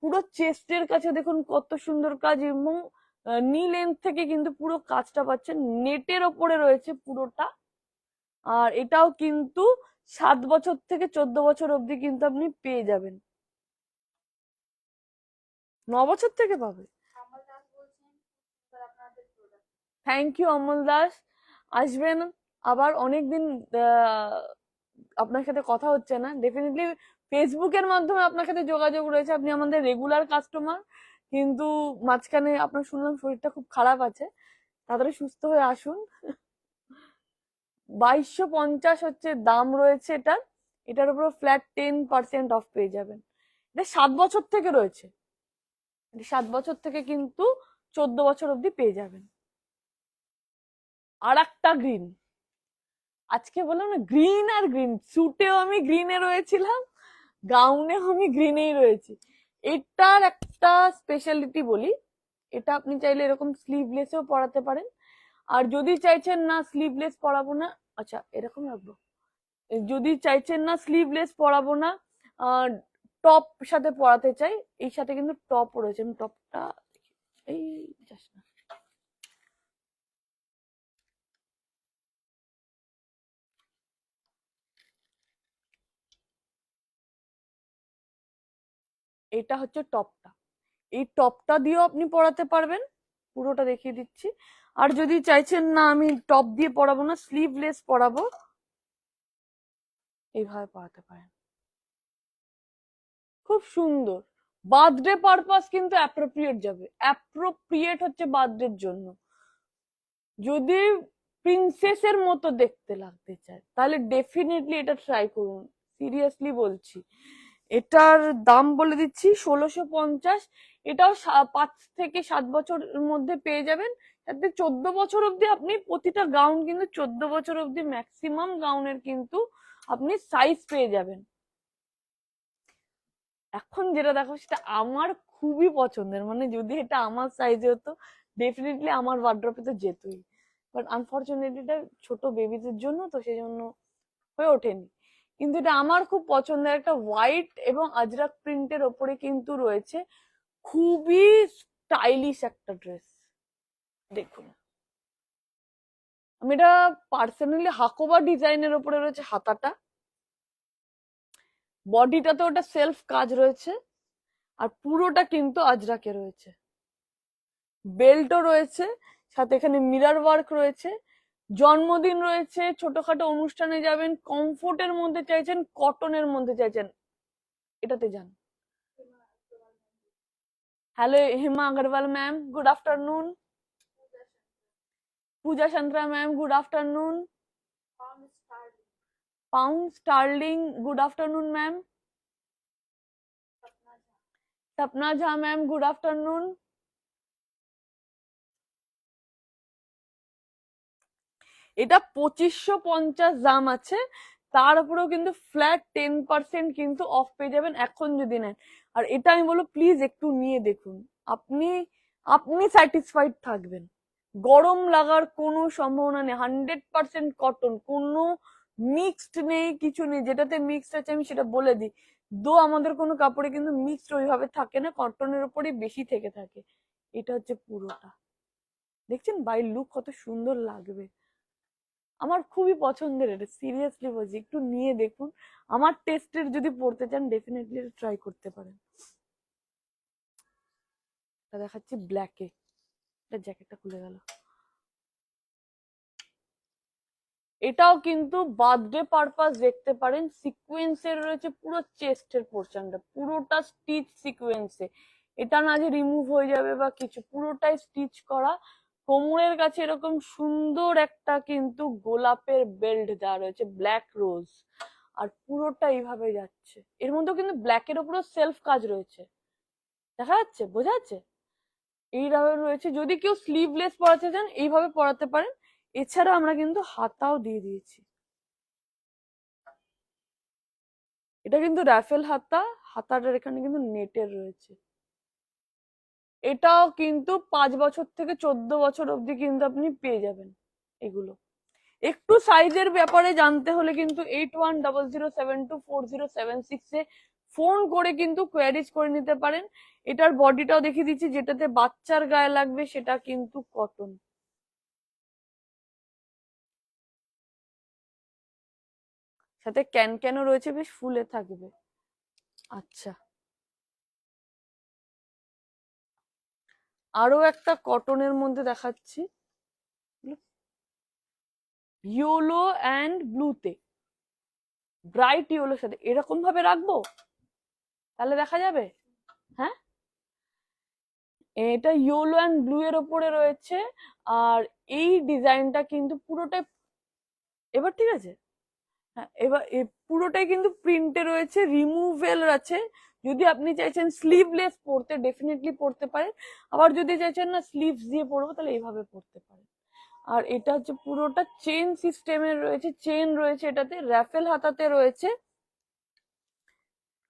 পুরো চেস্টের কাছে দেখুন কত সুন্দর কাজ, এবং নি লেন্থ থেকে কিন্তু পুরো কাজটা পাচ্ছেন, নেটের ওপরে রয়েছে পুরোটা। আর এটাও কিন্তু 7 বছর থেকে 14 বছর অবধি কিন্তু আপনি পেয়ে যাবেন। 9 বছর থেকে পাবে। থ্যাংক ইউ অমল দাস, আসবেন আবার। অনেকদিন আপনার সাথে কথা হচ্ছে না, ডেফিনেটলি ফেসবুকের মাধ্যমে আপনার সাথে যোগাযোগ রয়েছে, আপনি আমাদের রেগুলার কাস্টমার। কিন্তু মাঝখানে আপনার শুনলাম শরীরটা খুব খারাপ আছে, তাড়াতাড়ি সুস্থ হয়ে আসুন। 2250 হচ্ছে দাম রয়েছে এটার। এটার উপর ফ্ল্যাট 10% অফ পেয়ে যাবেন। এটা 7 বছর থেকে রয়েছে, 7 বছর থেকে কিন্তু 14 বছর অব্দি পেয়ে যাবেন। আর একটা গ্রিন, আজকে বললাম না গ্রিন আর গ্রিন, স্যুটেও আমি গ্রিনে রয়েছিলাম, গাউনেও আমি গ্রিনেই রয়েছি। এটার একটা স্পেশালিটি বলি, এটা আপনি চাইলে এরকম স্লিভলেসও পরাতে পারেন, আর যদি চাইছেন না স্লিভলেস পরাবো না, আচ্ছা এরকম রাখবো, যদি চাইছেন না স্লিভলেস পরাবো না, টপ সাথে পরাতে চাই, এই সাথে কিন্তু টপ রয়েছে। আমি টপটা এই just না। এটা হচ্ছে টপটা, এই টপটা দিয়েও আপনি পরাতে পারবেন, পুরোটা দেখিয়ে দিচ্ছি। আর যদি চাইছেন না আমি টপ দিয়ে পরাবো না, স্লিভলেস পরাবো, এইভাবে পরাতে পারেন, খুব সুন্দর। বার্থডে পারপাস কিন্তু অ্যাপ্রোপ্রিয়েট যাবে, অ্যাপ্রোপ্রিয়েট হচ্ছে বার্থডের জন্য। যদি প্রিন্সেসের মতো দেখতে লাগতে চায় তাহলে ডেফিনেটলি এটা ট্রাই করুন, সিরিয়াসলি বলছি। এটার দাম বলে দিচ্ছি 1650। এটাও 5 থেকে 7 বছরের মধ্যে পেয়ে যাবেন, তাতে 14 বছর অব্দি আপনি প্রতিটা গাউন কিন্তু 14 বছর অব্দি ম্যাক্সিমাম গাউনের কিন্তু আপনি সাইজ পেয়ে যাবেন। এখন যেটা দেখো সেটা আমার খুবই পছন্দের, মানে যদি এটা আমার সাইজে হতো ডেফিনেটলি আমার ওয়ার্ড্রপে তো যেতই, বাট আনফরচুনেটলি এটা ছোট বেবিদের জন্য তো সেই জন্য হয়ে ওঠেনি। কিন্তু এটা আমার খুব পছন্দের, একটা হোয়াইট এবং আজরাক প্রিন্টের ওপরে কিন্তু রয়েছে, খুবই স্টাইলিশ একটা ড্রেস। দেখুন, আমি এটা পার্সোনালি হাকোবা ডিজাইনের ওপরে রয়েছে হাতাটা, বডিটাতে ওটা সেলফ কাজ রয়েছে, আর পুরোটা কিন্তু আজরাকে রয়েছে, বেল্টও রয়েছে, সাথে এখানে মিরর ওয়ার্ক রয়েছে। জন্মদিন রয়েছে, ছোটখাটো অনুষ্ঠানে যাবেন, কমফোর্টের মধ্যে চাইছেন, কটনের মধ্যে চাইছেন, এটাতে যান। Hello Hema Agarwal ma'am, good afternoon. Puja Santra ma'am, good afternoon. Pound sterling, good afternoon ma'am. Sapna Jha ma'am, good afternoon. এটা 2550 দাম আছে, তার উপরেও কিন্তু ফ্ল্যাট 10% কিন্তু অফ পেয়ে যাবেন এখন যদি নেন। আর এটা আমি বলবো প্লিজ একটু নিয়ে দেখুন, আপনি আপনি স্যাটিসফাইড থাকবেন। গরম লাগার কোনো সম্ভাবনা নেই, 100% কটন, কোনো মিক্সড নেই, কিছু নেই। যেটাতে মিক্সড আছে আমি সেটা বলে দিই, আমাদের কোনো কাপড়ে কিন্তু মিক্সড ওইভাবে থাকে না, কটনের উপরই বেশি থেকে থাকে। এটা হচ্ছে পুরোটা, দেখছেন বাই লুক কত সুন্দর লাগবে, আমার খুবই পছন্দের। এটা সিরিয়াসলি বলছি, একটু নিয়ে দেখুন। আমার টেস্টের যদি পড়তে চান ডেফিনেটলি ট্রাই করতে পারেন। এটা দেখাচ্ছি ব্ল্যাকে, এটা জ্যাকেটটা খুলে গেল। এটাও কিন্তু বার্থডে পারপাস দেখতে পারেন, সিকোয়েন্সের রয়েছে পুরো চেস্টের পোর্শনটা, পুরোটা স্টিচ সিকোয়েন্সে। এটা না যে রিমুভ হয়ে যাবে বা কিছু, পুরোটাই স্টিচ করা। কোমরের কাছে এরকম সুন্দর একটা কিন্তু গোলাপের বেল্ট দেওয়া রয়েছে, ব্ল্যাক রোজ, আর পুরোটা এইভাবে যাচ্ছে। এর মধ্যেও কিন্তু ব্ল্যাকের উপরও সেলফ কাজ রয়েছে, দেখা যাচ্ছে, বোঝা যাচ্ছে, এইভাবে রয়েছে। যদি কেউ স্লিভলেস পরাতে চান এইভাবে পরাতে পারেন, এছাড়া আমরা কিন্তু হাতাও দিয়ে দিয়েছি। এটা কিন্তু রাফেল হাতা, হাতাটার এখানে কিন্তু নেটের রয়েছে। এটাও কিন্তু 5 বছর থেকে 14 বছর অব্দি কিন্তু আপনি পেয়ে যাবেন এগুলো। একটু সাইজের ব্যাপারে জানতে হলে কিন্তু 8100724076 ফোন করে কিন্তু কোয়ারিজ করে নিতে পারেন। এটার বডিটাও দেখিয়ে দিচ্ছি, যেটাতে বাচ্চার গায়ে লাগবে সেটা কিন্তু কটন। সাথে ক্যান ক্যানও রয়েছে, বেশ ফুলে থাকবে। আচ্ছা, আরো একটা কটনের মধ্যে দেখাচ্ছি, ইয়েলো অ্যান্ড ব্লুতে, ব্রাইট ইয়েলোর সাথে এরকম ভাবে রাখবো তাহলে দেখা যাবে। হ্যাঁ, এটা ইয়েলো অ্যান্ড ব্লু এর ওপরে রয়েছে, আর এই ডিজাইনটা কিন্তু পুরোটাই, এবার ঠিক আছে, হ্যাঁ এবার পুরোটাই কিন্তু প্রিন্টে রয়েছে, রিমুভেল আছে। যদি আপনি চাইছেন স্লিভলেস পরতে, ডেফিনেটলি পরতে পারেন। আবার যদি চাইছেন না স্লিভস দিয়ে পরবো, তাহলে এইভাবে পরতে পারেন। আর এটা হচ্ছে পুরোটা চেন সিস্টেমের রয়েছে, চেন রয়েছে এটাতে, র্যাফেল হাতাতে রয়েছে।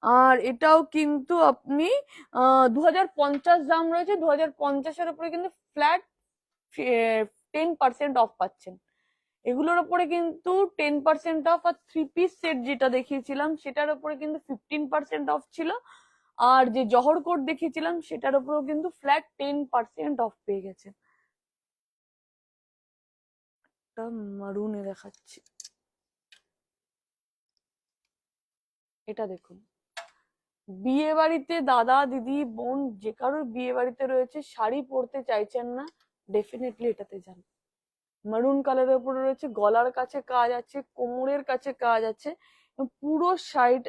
আর এটাও কিন্তু আপনি 2050 দাম রয়েছে, 2050-এর উপরে কিন্তু ফ্ল্যাট 10% অফ পাচ্ছেন। এগুলোর উপরে কিন্তু 10% অফ, আর 3 পিস সেট যেটা দেখিয়েছিলাম সেটার উপরে কিন্তু 15% অফ ছিল। আর যে জহর কোট দেখিয়েছিলাম সেটার উপরেও কিন্তু ফ্ল্যাট 10% অফ পেয়ে গেছে। মারুনে দেখাচ্ছি, এটা দেখুন। বিয়ে বাড়িতে দাদা দিদি বোন যে কারোর বিয়ে বাড়িতে রয়েছে, শাড়ি পরতে চাইছেন না, ডেফিনেটলি এটাতে যান। মারুন কালারের উপরে রয়েছে, গলার কাছে কাজ আছে, কোমরের কাছে কাজ আছে, পুরো সাইড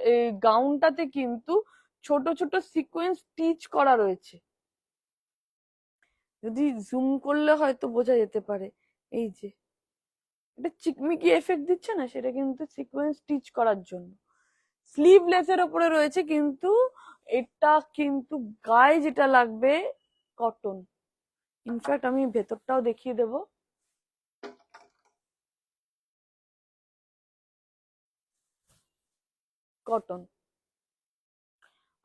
গাউনটাতে কিন্তু ছোট ছোট সিকোয়েন্স স্টিচ করা রয়েছে। যদি জুম করলে হয়তো বোঝা যেতে পারে, এই যে এটা চিকমিকি এফেক্ট দিচ্ছে না, সেটা কিন্তু সিকোয়েন্স স্টিচ করার জন্য। স্লিভলেসের ওপরে রয়েছে, কিন্তু এটা কিন্তু গায়ে যেটা লাগবে কটন। ইনফ্যাক্ট আমি ভেতরটাও দেখিয়ে দেব, কটন।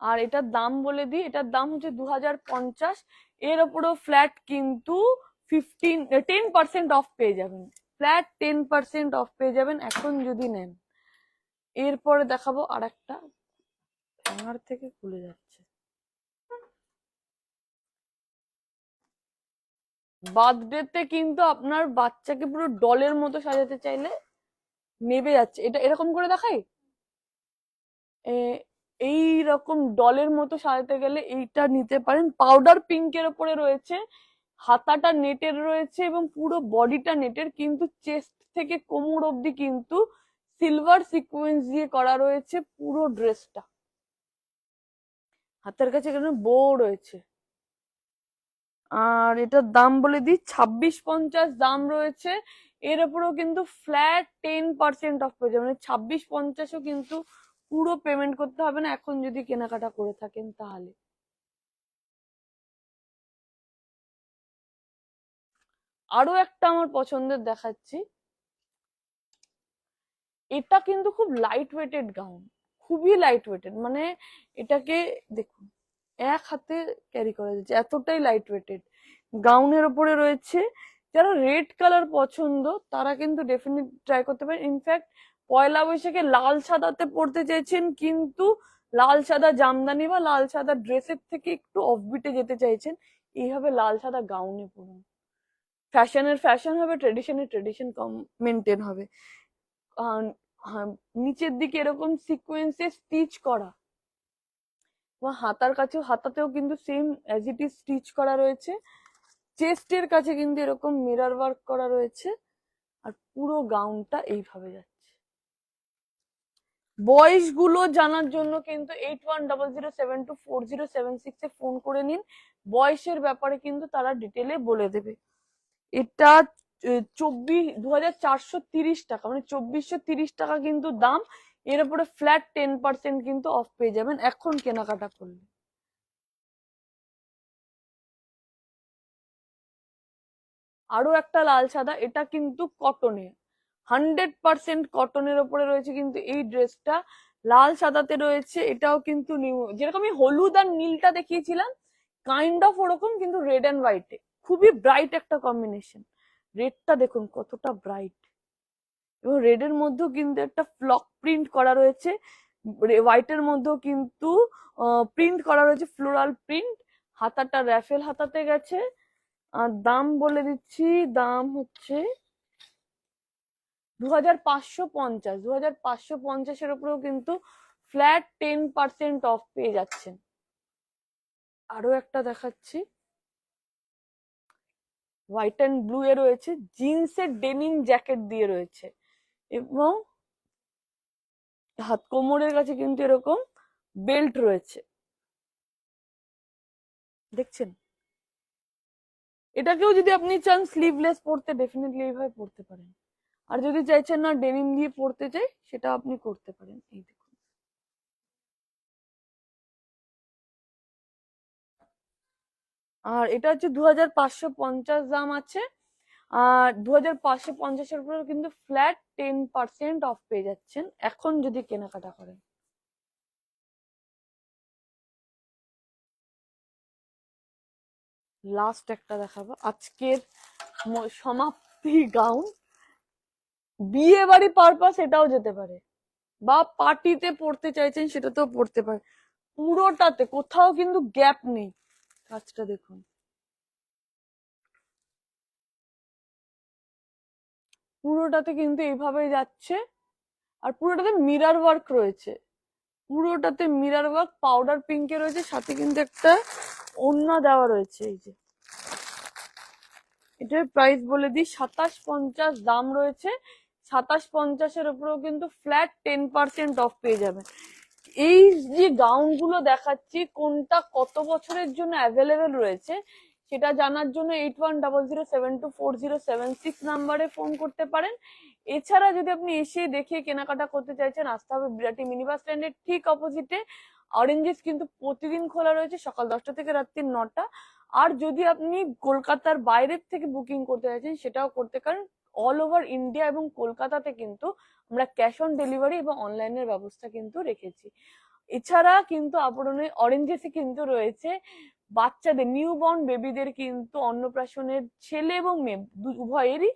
আর এটার দাম বলে দিই, এটার দাম হচ্ছে 2050। এর ওপরেও ফ্ল্যাট কিন্তু 10% অফ পেয়ে যাবেন, ফ্ল্যাট 10% অফ পেয়ে যাবেন এখন যদি নেন। এরপরে দেখাবো আর একটা, হ্যাঙ্গার থেকে খুলে যাচ্ছে। বার্থডেতে কিন্তু আপনার বাচ্চাকে পুরো ডলের মতো সাজাতে চাইলে নেবে যাচ্ছে, এটা এরকম করে দেখাই, এই রকম ডলের মতো সাজাতে গেলে এইটা নিতে পারেন। পাউডার পিঙ্কের ওপরে রয়েছে, হাতাটা নেটের রয়েছে এবং পুরো বডিটা নেটের, কিন্তু চেস্ট থেকে কোমর অবধি কিন্তু সিলভার সিকোয়েন্স দিয়ে করা রয়েছে পুরো ড্রেসটা। হাতের কাছে এখানে বো রয়েছে। আর এটার দাম বলে দিই, 2650 দাম রয়েছে। এর উপরেও কিন্তু ফ্ল্যাট 10% অফ পেয়ে যাবে, মানে 2650ও কিন্তু পুরো পেমেন্ট করতে হবে না এখন যদি কেনাকাটা করে থাকেন তাহলে। আরো একটা আমার পছন্দের দেখাচ্ছি, এটা কিন্তু খুব লাইট ওয়েটেড গাউন, খুবই লাইট ওয়েটেড, মানে এটাকে দেখুন এক হাতে ক্যারি করা যাচ্ছে, এতটাই লাইট ওয়েটেড। গাউনের ওপরে রয়েছে, যারা রেড কালার পছন্দ তারা কিন্তু ডেফিনেট ট্রাই করতে পারেন। ইনফ্যাক্ট পয়লা বৈশাখে লাল সাদাতে পড়তে চাইছেন, কিন্তু লাল সাদা জামদানি বা লাল সাদা ড্রেসের থেকে একটু অফবিটে যেতে চাইছেন, এইভাবে লাল সাদা গাউনে পড়ুন। ফ্যাশনের ফ্যাশন হবে, ট্রেডিশনের ট্রেডিশন মেনটেন হবে। নিচের দিকে এরকম সিকোয়েন্সে স্টিচ করা, হাতার কাছেও, হাতাতেও কিন্তু same as it is stitch করা রয়েছে। চেস্টের কাছে কিন্তু এরকম মিরর ওয়ার্ক করা রয়েছে, আর পুরো গাউনটা এইভাবে যাচ্ছে। বয়স গুলো জানার জন্য কিন্তু 8100724076 এ ফোন করে নিন, বয়সের ব্যাপারে কিন্তু তারা ডিটেলে বলে দেবে। এটা 24,430 টাকা, মানে 2430 টাকা কিন্তু দাম। এর উপরে ফ্ল্যাট 10% কিন্তু অফ পেয়ে যাবেন এখন কেনাকাটা করলে। আরো একটা লাল সাদা, এটা কিন্তু কটনে, 100% কটনের ওপরে রয়েছে কিন্তু এই ড্রেসটা, লাল সাদাতে রয়েছে। এটাও কিন্তু নিউ, যেরকম আমি হলুদ আর নীলটা দেখিয়েছিলাম কাইন্ড অফ ওরকম, কিন্তু রেড অ্যান্ড হোয়াইটে খুবই ব্রাইট একটা কম্বিনেশন। রেডটা দেখুন কতটা ব্রাইট, এবং রেডের মধ্যেও কিন্তু একটা ফ্লক প্রিন্ট করা রয়েছে, হোয়াইটের মধ্যেও কিন্তু প্রিন্ট করা রয়েছে, ফ্লোরাল প্রিন্ট। হাতাটা র্যাফেল হাতাতে গেছে। আর দাম বলে দিচ্ছি, দাম হচ্ছে 2550। 2550-এর উপরেও কিন্তু ফ্ল্যাট 10% অফ পেয়ে যাচ্ছেন। আরো একটা দেখাচ্ছি, হোয়াইট অ্যান্ড ব্লু এ রয়েছে, জিন্সের ডেনিম জ্যাকেট দিয়ে রয়েছে, এবং হাত কোমরের কাছে কিন্তু এরকম বেল্ট রয়েছে, দেখছেন। এটাকেও যদি আপনি চান স্লিভলেস পরতে, ডেফিনেটলি এইভাবে পরতে পারেন। আর যদি চাইছেন না ডেনিম দিয়ে পরতে চাই, সেটা আপনি করতে পারেন। এই দেখুন, আর এটা হচ্ছে 2550 দাম আছে। আর 2550-এর উপরে কিন্তু ফ্ল্যাট 10% অফ পেয়ে যাচ্ছেন এখন যদি কেনাকাটা করেন। লাস্ট একটা দেখাবো, আজকের সমাপ্তি গাউন। বিয়ে বাড়ি পারপাস এটাও যেতে পারে, বা পার্টিতে পড়তে চাইছেন সেটাতেও পড়তে পারে। পুরোটাতে কোথাও কিন্তু গ্যাপ নেই। কাজটা দেখুন, পুরোটাতে কিন্তু এইভাবেই যাচ্ছে। আর পুরোটাতে মিরার ওয়ার্ক রয়েছে, পুরোটাতে মিরার ওয়ার্ক পাউডার পিঙ্কে রয়েছে, সাথে কিন্তু একটা ওড়না দেওয়া রয়েছে। এই যে এটার প্রাইস বলে দিই, 2750 দাম রয়েছে। 2750-এর উপরেও কিন্তু ফ্ল্যাট 10% অফ পেয়ে যাবেন। এই যে গাউন গুলো দেখাচ্ছি, কোনটা কত বছরের জন্য অ্যাভেলেবেল রয়েছে সেটা জানার জন্য 8100724076 নাম্বারে ফোন করতে পারেন। এছাড়া যদি আপনি এসে দেখে কেনাকাটা করতে চাইছেন, আসতে হবে বিরাটি মিনি বাস স্ট্যান্ডের ঠিক অপোজিটে। অরেঞ্জেস কিন্তু প্রতিদিন খোলা রয়েছে, সকাল 10টা থেকে রাত্রি 9টা। আর যদি আপনি কলকাতার বাইরের থেকে বুকিং করতে চাইছেন, সেটাও করতে পারেন। অল ওভার ইন্ডিয়া এবং কলকাতাতে কিন্তু আমরা ক্যাশ অন ডেলিভারি এবং অনলাইনের ব্যবস্থা কিন্তু রেখেছি। এছাড়া কিন্তু আবরণে অরেঞ্জেসে কিন্তু রয়েছে বাচ্চাদের, নিউ বর্ন বেবিদের কিন্তু অন্নপ্রাশনের, ছেলে এবং মেয়ে উভয়েরই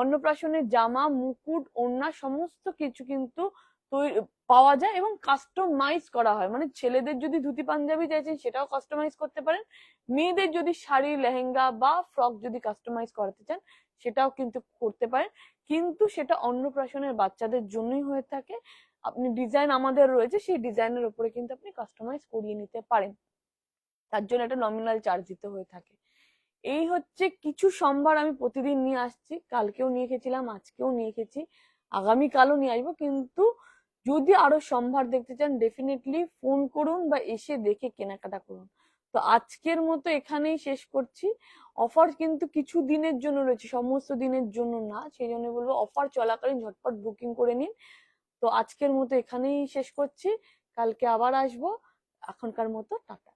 অন্নপ্রাশনের জামা, মুকুট, ওড়না সমস্ত কিছু কিন্তু পাওয়া যায় এবং কাস্টমাইজ করা হয়। মানে ছেলেদের যদি ধুতি পাঞ্জাবি চাইছেন সেটাও কাস্টমাইজ করতে পারেন, মেয়েদের যদি শাড়ি, লেহেঙ্গা বা ফ্রক যদি কাস্টমাইজ করাতে চান সেটাও কিন্তু করতে পারেন। কিন্তু সেটা অন্নপ্রাশনের বাচ্চাদের জন্যই হয়ে থাকে। আপনি ডিজাইন আমাদের রয়েছে, সেই ডিজাইনের উপরে কিন্তু আপনি কাস্টমাইজ করিয়ে নিতে পারেন, তার জন্য একটা নমিনাল চার্জ দিতে হয়ে থাকে। এই হচ্ছে কিছু সম্ভার আমি প্রতিদিন নিয়ে আসছি, কালকেও নিয়ে গেছিলাম, আজকেও নিয়ে গেছি, আগামীকালও নিয়ে আসবো। কিন্তু যদি আরো সম্ভার দেখতে চান, ডেফিনেটলি ফোন করুন বা এসে দেখে কেনাকাটা করুন। তো আজকের মতো এখানেই শেষ করছি। অফার কিন্তু কিছু দিনের জন্য রয়েছে, সমস্ত দিনের জন্য না, সেই জন্য বলবো অফার চলাকালীন ঝটপট বুকিং করে নিন। তো আজকের মতো এখানেই শেষ করছি, কালকে আবার আসবো। এখনকার মতো টাটা।